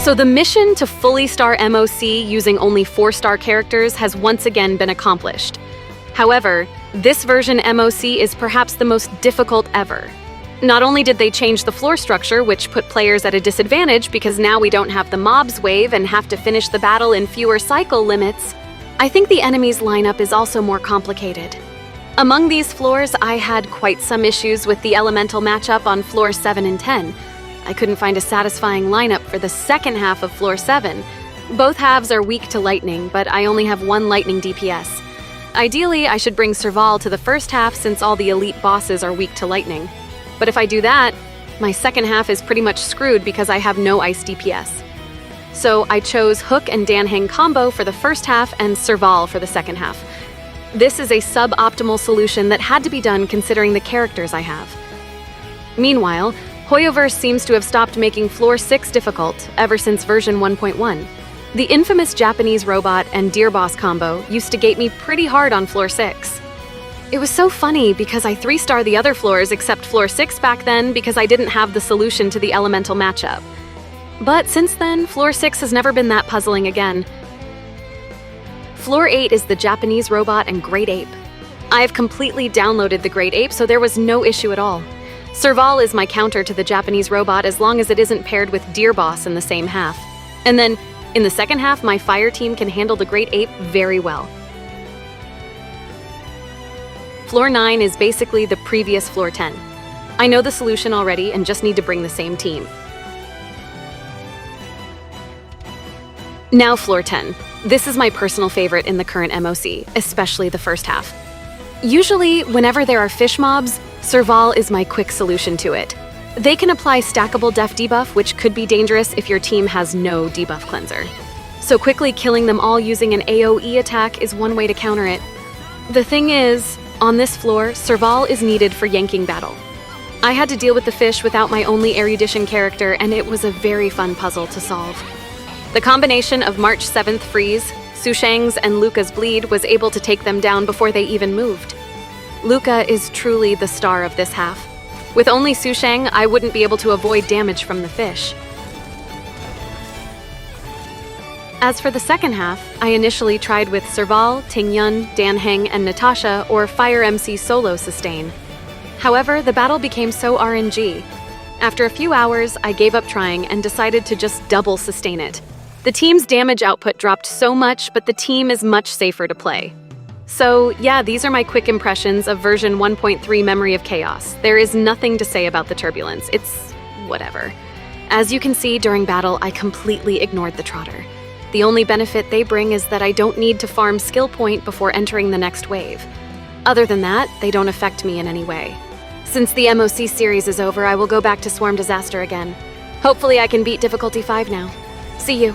So the mission to fully star MOC using only 4-star characters has once again been accomplished. However, this version MOC is perhaps the most difficult ever. Not only did they change the floor structure, which put players at a disadvantage because now we don't have the mobs wave and have to finish the battle in fewer cycle limits, I think the enemies lineup is also more complicated. Among these floors, I had quite some issues with the elemental matchup on floor 7 and 10. I couldn't find a satisfying lineup for the second half of floor 7. Both halves are weak to lightning, but I only have one lightning DPS. Ideally, I should bring Serval to the first half since all the elite bosses are weak to lightning. But if I do that, my second half is pretty much screwed because I have no ice DPS. So I chose Hook and Danheng combo for the first half and Serval for the second half. This is a suboptimal solution that had to be done considering the characters I have. Meanwhile, Hoyoverse seems to have stopped making floor 6 difficult ever since version 1.1. The infamous Japanese robot and deer boss combo used to gate me pretty hard on floor 6. It was so funny because I 3-star the other floors except floor 6 back then because I didn't have the solution to the elemental matchup. But since then, floor 6 has never been that puzzling again. Floor 8 is the Japanese robot and Great Ape. I've completely downloaded the Great Ape, so there was no issue at all. Serval is my counter to the Japanese robot as long as it isn't paired with Deer Boss in the same half. And then, in the second half, my fire team can handle the Great Ape very well. Floor 9 is basically the previous floor 10. I know the solution already and just need to bring the same team. Now floor 10. This is my personal favorite in the current MOC, especially the first half. Usually, whenever there are fish mobs, Serval is my quick solution to it. They can apply stackable def debuff, which could be dangerous if your team has no debuff cleanser. So quickly killing them all using an AoE attack is one way to counter it. The thing is, on this floor, Serval is needed for yanking battle. I had to deal with the fish without my only erudition character, and it was a very fun puzzle to solve. The combination of March 7th Freeze, Sushang's and Luca's Bleed was able to take them down before they even moved. Luca is truly the star of this half. With only Sushang, I wouldn't be able to avoid damage from the fish. As for the second half, I initially tried with Serval, Tingyun, Danheng, and Natasha or Fire MC solo sustain. However, the battle became so RNG. After a few hours, I gave up trying and decided to just double sustain it. The team's damage output dropped so much, but the team is much safer to play. So yeah, these are my quick impressions of version 1.3 Memory of Chaos. There is nothing to say about the turbulence. It's whatever. As you can see, during battle, I completely ignored the Trotter. The only benefit they bring is that I don't need to farm skill point before entering the next wave. Other than that, they don't affect me in any way. Since the MOC series is over, I will go back to Swarm Disaster again. Hopefully I can beat difficulty 5 now. See you.